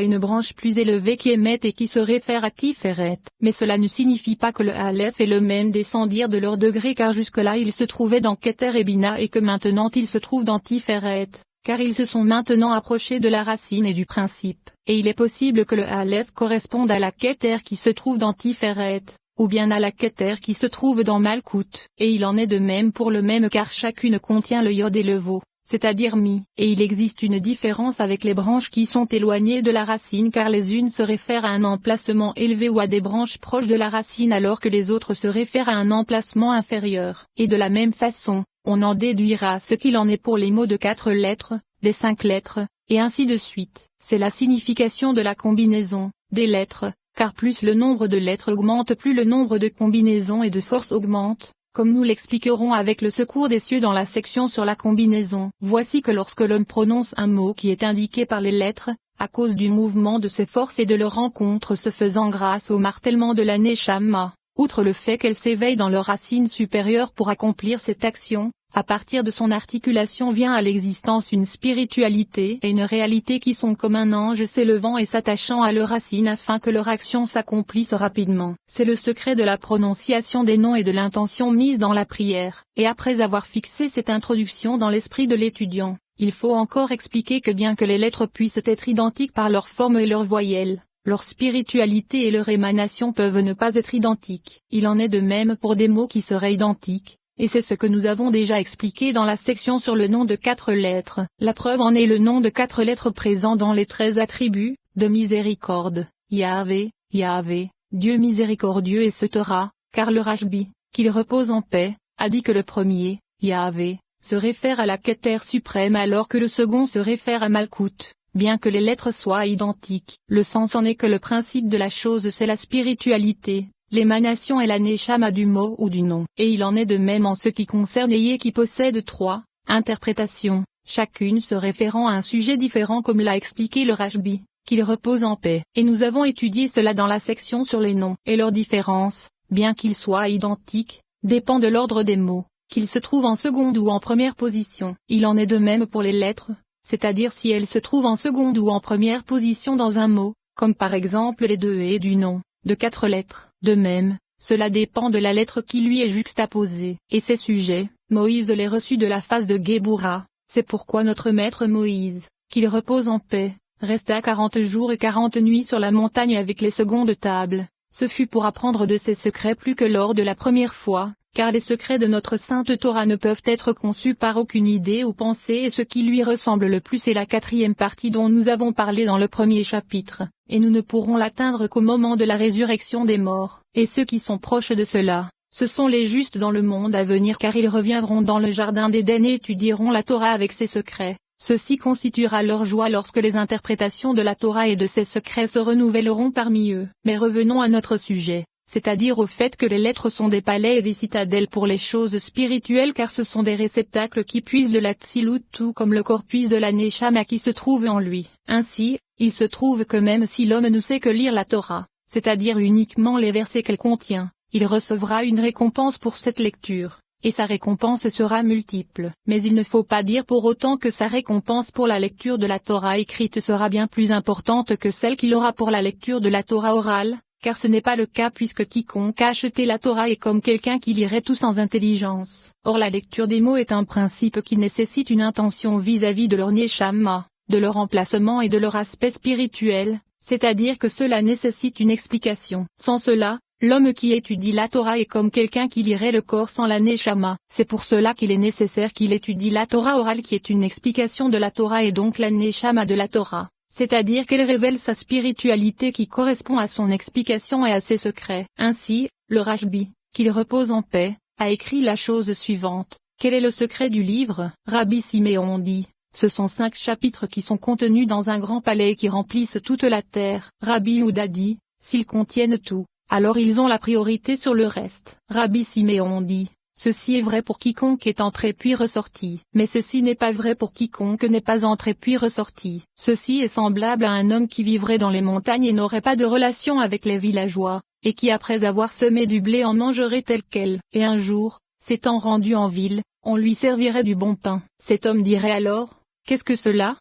une branche plus élevée qui émet et qui se réfère à Tiferet. Mais cela ne signifie pas que le Aleph et le Mem descendirent de leur degré car jusque-là ils se trouvaient dans Keter et Bina et que maintenant ils se trouvent dans Tiferet, car ils se sont maintenant approchés de la racine et du principe. Et il est possible que le Aleph corresponde à la Keter qui se trouve dans Tiferet, ou bien à la Keter qui se trouve dans Malkout. Et il en est de même pour le Mem car chacune contient le Yod et le Vav, c'est-à-dire mi. Et il existe une différence avec les branches qui sont éloignées de la racine car les unes se réfèrent à un emplacement élevé ou à des branches proches de la racine alors que les autres se réfèrent à un emplacement inférieur. Et de la même façon, on en déduira ce qu'il en est pour les mots de 4 lettres, des 5 lettres, et ainsi de suite. C'est la signification de la combinaison des lettres, car plus le nombre de lettres augmente plus le nombre de combinaisons et de forces augmente, comme nous l'expliquerons avec le secours des cieux dans la section sur la combinaison. Voici que lorsque l'homme prononce un mot qui est indiqué par les lettres, à cause du mouvement de ses forces et de leur rencontre se faisant grâce au martèlement de la Neshama, outre le fait qu'elle s'éveille dans leur racine supérieure pour accomplir cette action, à partir de son articulation vient à l'existence une spiritualité et une réalité qui sont comme un ange s'élevant et s'attachant à leur racine afin que leur action s'accomplisse rapidement. C'est le secret de la prononciation des noms et de l'intention mise dans la prière. Et après avoir fixé cette introduction dans l'esprit de l'étudiant, il faut encore expliquer que bien que les lettres puissent être identiques par leur forme et leur voyelle, leur spiritualité et leur émanation peuvent ne pas être identiques. Il en est de même pour des mots qui seraient identiques. Et c'est ce que nous avons déjà expliqué dans la section sur le nom de 4 lettres. La preuve en est le nom de 4 lettres présent dans les 13 attributs, de miséricorde, Yahvé, Yahvé, Dieu miséricordieux et Torah, car le Rashbi, qu'il repose en paix, a dit que le premier, Yahvé, se réfère à la Keter suprême alors que le second se réfère à Malkout. Bien que les lettres soient identiques, le sens en est que le principe de la chose c'est la spiritualité. L'émanation est la Neshama du mot ou du nom. Et il en est de même en ce qui concerne Yé qui possède 3 interprétations, chacune se référant à un sujet différent comme l'a expliqué le Rashbi, qu'il repose en paix. Et nous avons étudié cela dans la section sur les noms. Et leur différence, bien qu'ils soient identiques, dépend de l'ordre des mots, qu'ils se trouvent en seconde ou en première position. Il en est de même pour les lettres, c'est-à-dire si elles se trouvent en seconde ou en première position dans un mot, comme par exemple les 2 et du nom, de 4 lettres. De même, cela dépend de la lettre qui lui est juxtaposée. Et ces sujets, Moïse les reçut de la face de Géboura, c'est pourquoi notre maître Moïse, qu'il repose en paix, resta 40 jours et 40 nuits sur la montagne avec les secondes tables. Ce fut pour apprendre de ses secrets plus que lors de la première fois, car les secrets de notre sainte Torah ne peuvent être conçus par aucune idée ou pensée et ce qui lui ressemble le plus est la 4e partie dont nous avons parlé dans le premier chapitre, et nous ne pourrons l'atteindre qu'au moment de la résurrection des morts. Et ceux qui sont proches de cela, ce sont les justes dans le monde à venir car ils reviendront dans le jardin d'Éden et étudieront la Torah avec ses secrets. Ceci constituera leur joie lorsque les interprétations de la Torah et de ses secrets se renouvelleront parmi eux. Mais revenons à notre sujet. C'est-à-dire au fait que les lettres sont des palais et des citadelles pour les choses spirituelles car ce sont des réceptacles qui puisent de la Tsilut tout comme le corps puise de la Neshama qui se trouve en lui. Ainsi, il se trouve que même si l'homme ne sait que lire la Torah, c'est-à-dire uniquement les versets qu'elle contient, il recevra une récompense pour cette lecture, et sa récompense sera multiple. Mais il ne faut pas dire pour autant que sa récompense pour la lecture de la Torah écrite sera bien plus importante que celle qu'il aura pour la lecture de la Torah orale. Car ce n'est pas le cas puisque quiconque a acheté la Torah est comme quelqu'un qui lirait tout sans intelligence. Or la lecture des mots est un principe qui nécessite une intention vis-à-vis de leur Neshama, de leur emplacement et de leur aspect spirituel, c'est-à-dire que cela nécessite une explication. Sans cela, l'homme qui étudie la Torah est comme quelqu'un qui lirait le corps sans la Neshama. C'est pour cela qu'il est nécessaire qu'il étudie la Torah orale qui est une explication de la Torah et donc la Neshama de la Torah. C'est-à-dire qu'elle révèle sa spiritualité qui correspond à son explication et à ses secrets. Ainsi, le Rashbi, qu'il repose en paix, a écrit la chose suivante. Quel est le secret du livre? Rabbi Siméon dit, ce sont 5 chapitres qui sont contenus dans un grand palais qui remplissent toute la terre. Rabbi Houda dit, s'ils contiennent tout, alors ils ont la priorité sur le reste. Rabbi Siméon dit, ceci est vrai pour quiconque est entré puis ressorti. Mais ceci n'est pas vrai pour quiconque n'est pas entré puis ressorti. Ceci est semblable à un homme qui vivrait dans les montagnes et n'aurait pas de relation avec les villageois, et qui après avoir semé du blé en mangerait tel quel. Et un jour, s'étant rendu en ville, on lui servirait du bon pain. Cet homme dirait alors, qu'est-ce que cela?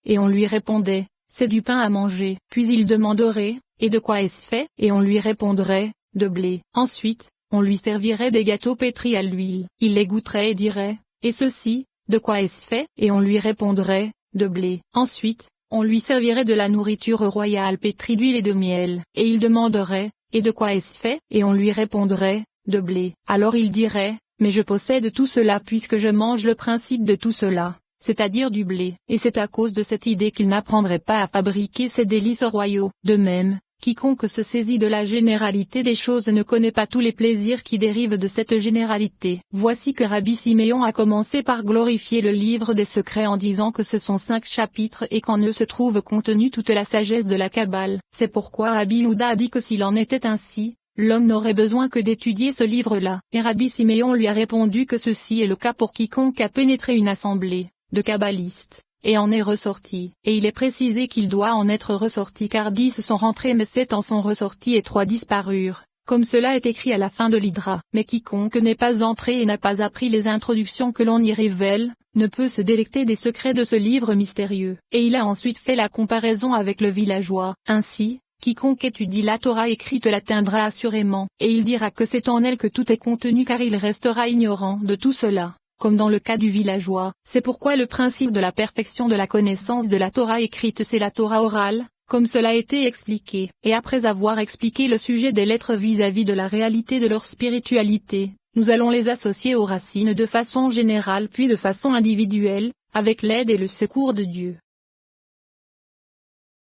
Et on lui répondait, c'est du pain à manger. Puis il demanderait, et de quoi est-ce fait? Et on lui répondrait, de blé. Ensuite, on lui servirait des gâteaux pétris à l'huile. Il les goûterait et dirait, et ceci, de quoi est-ce fait? Et on lui répondrait, de blé. Ensuite, on lui servirait de la nourriture royale pétrie d'huile et de miel. Et il demanderait, et de quoi est-ce fait? Et on lui répondrait, de blé. Alors il dirait, mais je possède tout cela puisque je mange le principe de tout cela, c'est-à-dire du blé. Et c'est à cause de cette idée qu'il n'apprendrait pas à fabriquer ces délices royaux. De même, quiconque se saisit de la généralité des choses ne connaît pas tous les plaisirs qui dérivent de cette généralité. Voici que Rabbi Siméon a commencé par glorifier le livre des secrets en disant que ce sont 5 chapitres et qu'en eux se trouve contenue toute la sagesse de la Kabbale. C'est pourquoi Rabbi Yehuda a dit que s'il en était ainsi, l'homme n'aurait besoin que d'étudier ce livre-là. Et Rabbi Siméon lui a répondu que ceci est le cas pour quiconque a pénétré une assemblée de kabbalistes, et en est ressorti. Et il est précisé qu'il doit en être ressorti car 10 sont rentrés mais 7 en sont ressortis et 3 disparurent, comme cela est écrit à la fin de l'Hydra. Mais quiconque n'est pas entré et n'a pas appris les introductions que l'on y révèle, ne peut se délecter des secrets de ce livre mystérieux. Et il a ensuite fait la comparaison avec le villageois. Ainsi, quiconque étudie la Torah écrite l'atteindra assurément, et il dira que c'est en elle que tout est contenu car il restera ignorant de tout cela, comme dans le cas du villageois. C'est pourquoi le principe de la perfection de la connaissance de la Torah écrite c'est la Torah orale, comme cela a été expliqué. Et après avoir expliqué le sujet des lettres vis-à-vis de la réalité de leur spiritualité, nous allons les associer aux racines de façon générale puis de façon individuelle, avec l'aide et le secours de Dieu.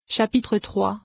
Chapitre 3.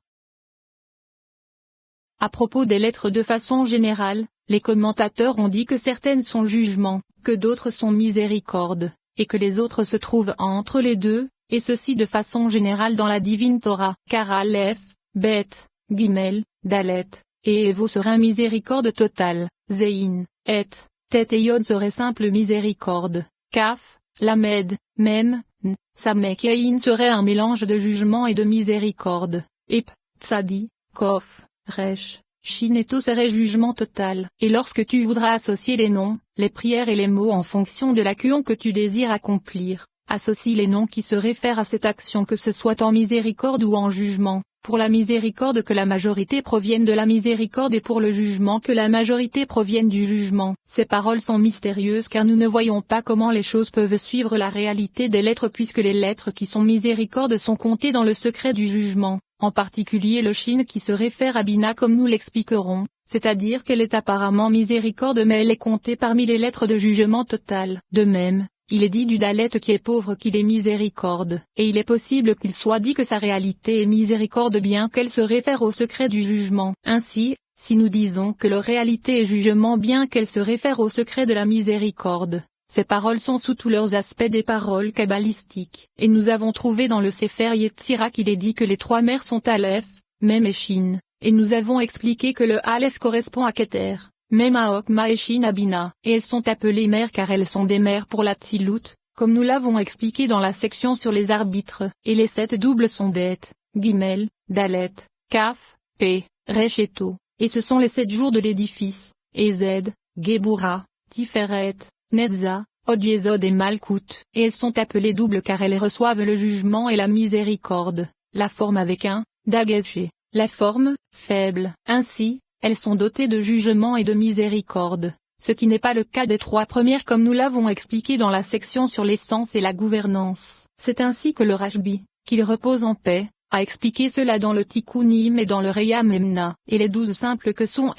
À propos des lettres de façon générale, les commentateurs ont dit que certaines sont jugements, que d'autres sont miséricordes, et que les autres se trouvent entre les deux, et ceci de façon générale dans la divine Torah. Car Aleph, Bet, Gimel, Dalet, et Evo serait miséricorde totale, Zein, Et, Tet et Yod serait simple miséricorde, Kaf, Lamed, Mem, N, Samek et Aïn serait un mélange de jugement et de miséricorde, Ep, Tzadi, Kof, Resh, Shineto serait jugement total. Et lorsque tu voudras associer les noms, les prières et les mots en fonction de l'action que tu désires accomplir, associe les noms qui se réfèrent à cette action que ce soit en miséricorde ou en jugement, pour la miséricorde que la majorité provienne de la miséricorde et pour le jugement que la majorité provienne du jugement. Ces paroles sont mystérieuses car nous ne voyons pas comment les choses peuvent suivre la réalité des lettres puisque les lettres qui sont miséricorde sont comptées dans le secret du jugement. En particulier le Shin qui se réfère à Bina comme nous l'expliquerons, c'est-à-dire qu'elle est apparemment miséricorde mais elle est comptée parmi les lettres de jugement total. De même, il est dit du Dalet qui est pauvre qu'il est miséricorde, et il est possible qu'il soit dit que sa réalité est miséricorde bien qu'elle se réfère au secret du jugement. Ainsi, si nous disons que leur réalité est jugement bien qu'elle se réfère au secret de la miséricorde, ces paroles sont sous tous leurs aspects des paroles kabbalistiques. Et nous avons trouvé dans le Sefer Yetzira qu'il est dit que les 3 mers sont Aleph, Mem et Shin, et nous avons expliqué que le Aleph correspond à Keter, Mem à Okma et Shin à Bina. Et elles sont appelées mers car elles sont des mers pour la Tzilut, comme nous l'avons expliqué dans la section sur les arbitres. Et les 7 doubles sont Bet, Gimel, Dalet, Kaf, P, Resh et To. Et ce sont les 7 jours de l'édifice, Ezed, Gebura, Tiferet, Nezza, Od Yesod et Malkout. Et elles sont appelées doubles car elles reçoivent le jugement et la miséricorde, la forme avec un, Dagezché, la forme, faible. Ainsi, elles sont dotées de jugement et de miséricorde, ce qui n'est pas le cas des 3 premières comme nous l'avons expliqué dans la section sur l'essence et la gouvernance. C'est ainsi que le Rashbi, qu'il repose en paix, a expliqué cela dans le Tikkunim et dans le Reya Memna. Et les 12 simples que sont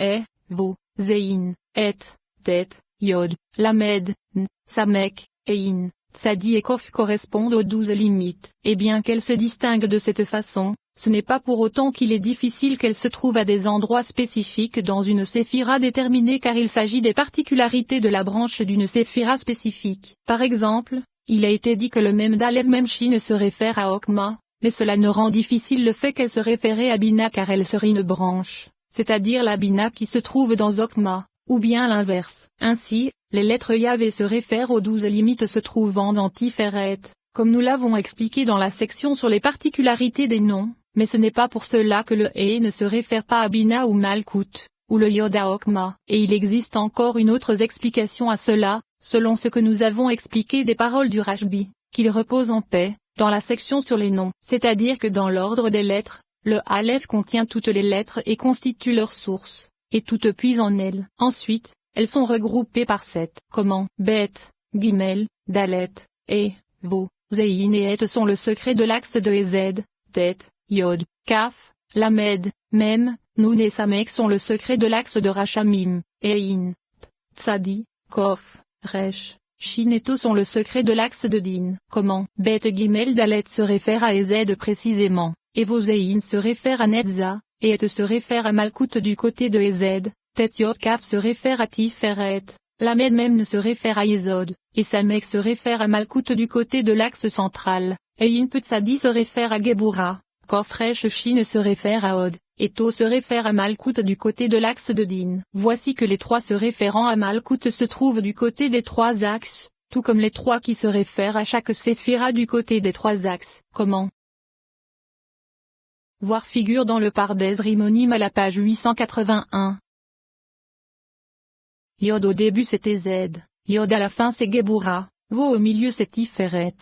Vo, Zein, Et, Tet, Yod, Lamed, N, Samek, Ein, Tsadi et Kof correspondent aux 12 limites. Et bien qu'elles se distinguent de cette façon, ce n'est pas pour autant qu'il est difficile qu'elles se trouvent à des endroits spécifiques dans une séphira déterminée car il s'agit des particularités de la branche d'une séphira spécifique. Par exemple, il a été dit que le même Daleb même Shin se réfère à Okma, mais cela ne rend difficile le fait qu'elle se référait à Bina car elle serait une branche, c'est-à-dire la Bina qui se trouve dans Okma, ou bien l'inverse. Ainsi, les lettres Yahvé se réfèrent aux 12 limites se trouvant dans Tiferet, comme nous l'avons expliqué dans la section sur les particularités des noms. Mais ce n'est pas pour cela que le He ne se réfère pas à Bina ou Malkout, ou le Yod à Okma. Et il existe encore une autre explication à cela, selon ce que nous avons expliqué des paroles du Rashbi, qu'il repose en paix, dans la section sur les noms. C'est-à-dire que dans l'ordre des lettres, le Aleph contient toutes les lettres et constitue leur source, et toutes puisent en elle. Ensuite, elles sont regroupées par 7. Comment? Bet, Gimel, Dalet, et, Vo, Zein et Et sont le secret de l'axe de Ez, Tet, Yod, Kaf, Lamed, Mem, Nun et Samek sont le secret de l'axe de Rachamim, Ein, Tsadi, Kof, Resh, Shin et To sont le secret de l'axe de Din. Comment? Bet Gimel Dalet se réfère à Ez précisément, et Vo Zein se réfère à Netza, et Et se réfère à Malkout du côté de Ez, Tet Yod Kaf se réfère à Tiferet, Lamed Mem se réfère à Yesod, et Samek se réfère à Malkout du côté de l'axe central, Ein Tsadi se réfère à Gebura, Kof Resh Shin se réfère à Od, et To se réfère à Malkout du côté de l'axe de Din. Voici que les trois se référant à Malkout se trouvent du côté des trois axes, tout comme les trois qui se réfèrent à chaque séphira du côté des trois axes. Comment? Voir figure dans le Pardes Rimonim à la page 881. Yod au début c'était Z, Yod à la fin c'est Gebura, Vo au milieu c'est Tiferet.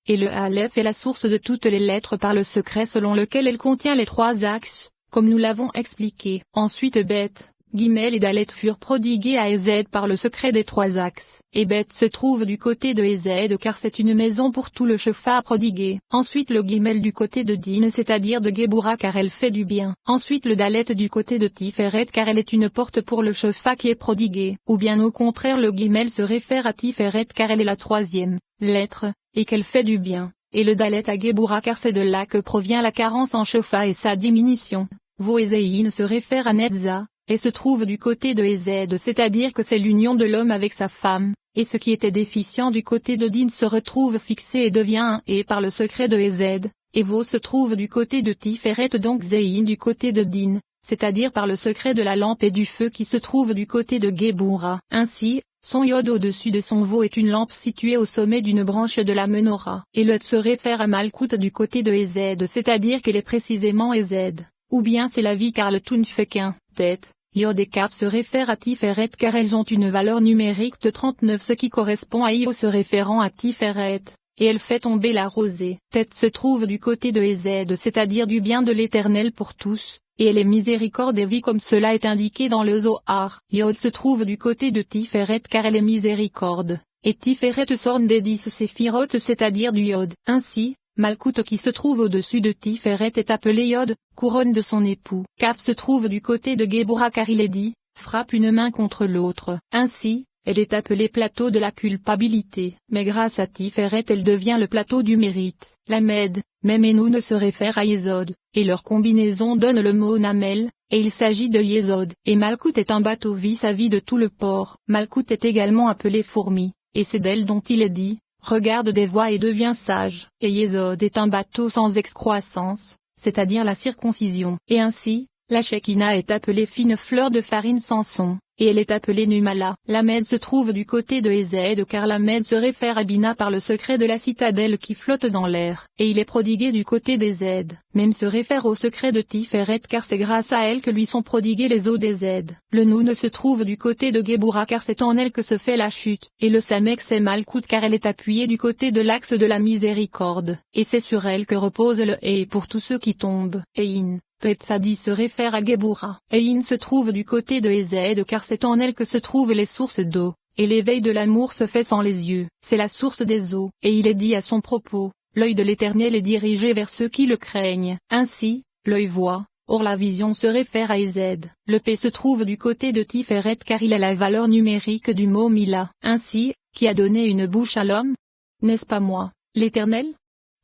Et le Aleph est la source de toutes les lettres par le secret selon lequel elle contient les trois axes, comme nous l'avons expliqué. Ensuite Bet, Gimel et Dalet furent prodigués à Ez par le secret des trois axes. Et Bet se trouve du côté de Ez car c'est une maison pour tout le Shefa prodigué. Ensuite le Gimel du côté de Din c'est-à-dire de Gebura car elle fait du bien. Ensuite le Dalet du côté de Tiferet car elle est une porte pour le Shefa qui est prodigué. Ou bien au contraire le Gimel se réfère à Tiferet car elle est la troisième lettre, et qu'elle fait du bien, et le Dalet à Gebura car c'est de là que provient la carence en Shefa et sa diminution. Vo et Zein se réfère à Netza, et se trouve du côté de Ez c'est-à-dire que c'est l'union de l'homme avec sa femme, et ce qui était déficient du côté de Din se retrouve fixé et devient un et par le secret de Ez, et Vo se trouve du côté de Tiferet donc Zein du côté de Din, c'est-à-dire par le secret de la lampe et du feu qui se trouve du côté de Gebura. Ainsi, son Yod au-dessus de son Vo est une lampe située au sommet d'une branche de la menorah. Et le se réfère à Malkout du côté de Ez c'est-à-dire qu'elle est précisément Ez. Ou bien c'est la vie car le Tun fait qu'un, tête, Yod et Kaf se réfèrent à Tiferet car elles ont une valeur numérique de 39 ce qui correspond à Io se référant à Tiferet, et elle fait tomber la rosée. Tête se trouve du côté de Ez c'est-à-dire du bien de l'Éternel pour tous. Et elle est miséricorde et vie comme cela est indiqué dans le Zohar. Yod se trouve du côté de Tiferet car elle est miséricorde, et Tiferet sorne des 10 séphirotes c'est-à-dire du Yod. Ainsi, Malkout qui se trouve au-dessus de Tiferet est appelé Yod, couronne de son époux. Kaf se trouve du côté de Gebura car il est dit, frappe une main contre l'autre. Ainsi, elle est appelée plateau de la culpabilité. Mais grâce à Tiferet elle devient le plateau du mérite. Lamed, Mem et Nun se réfèrent à Yesod, et leur combinaison donne le mot Namel, et il s'agit de Yesod. Et Malkout est un bateau vis-à-vis de tout le port. Malkout est également appelée fourmi, et c'est d'elle dont il est dit, regarde des voies et deviens sage. Et Yesod est un bateau sans excroissance, c'est-à-dire la circoncision. Et ainsi, la Shekinah est appelée fine fleur de farine sans son, et elle est appelée Numala. Lamed se trouve du côté de Ez car Lamed se réfère à Bina par le secret de la citadelle qui flotte dans l'air, et il est prodigué du côté des Z. Même se réfère au secret de Tiferet car c'est grâce à elle que lui sont prodigués les eaux des Z. Le Nun se trouve du côté de Gebura car c'est en elle que se fait la chute, et le Samek c'est Malkout car elle est appuyée du côté de l'axe de la miséricorde, et c'est sur elle que repose le et pour tous ceux qui tombent. Ein. Petsadi se réfère à Gebura. Ein se trouve du côté de Ez car c'est en elle que se trouvent les sources d'eau, et l'éveil de l'amour se fait sans les yeux. C'est la source des eaux. Et il est dit à son propos, l'œil de l'Éternel est dirigé vers ceux qui le craignent. Ainsi, l'œil voit, or la vision se réfère à Ez. Le P se trouve du côté de Tiferet car il a la valeur numérique du mot Mila. Ainsi, qui a donné une bouche à l'homme? N'est-ce pas moi, l'Éternel?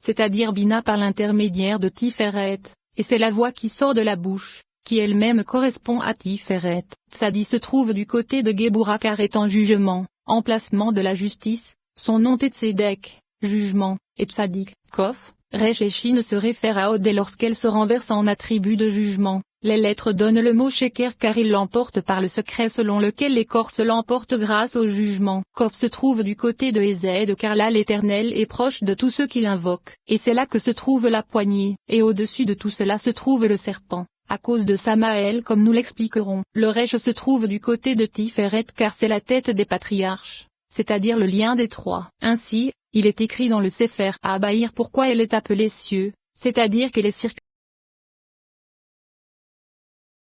C'est-à-dire Bina par l'intermédiaire de Tiferet. Et c'est la voix qui sort de la bouche, qui elle-même correspond à Tiferet. Tsadi se trouve du côté de Gebura car est en jugement, emplacement de la justice, son nom Tetsedek, jugement, et Tsadik, Kof, Resh et Shin se réfèrent à Od et lorsqu'elle se renverse en attribut de jugement, les lettres donnent le mot Sheker car il l'emporte par le secret selon lequel l'écorce l'emporte grâce au jugement. Kof se trouve du côté de Ez car là l'Éternel est proche de tous ceux qui l'invoquent, et c'est là que se trouve la poignée, et au-dessus de tout cela se trouve le serpent, à cause de Samaël comme nous l'expliquerons. Le Resh se trouve du côté de Tiferet car c'est la tête des patriarches, c'est-à-dire le lien des trois. Ainsi, Il est écrit dans le Sefer Abaïr pourquoi elle est appelée cieux, c'est-à-dire qu'elle est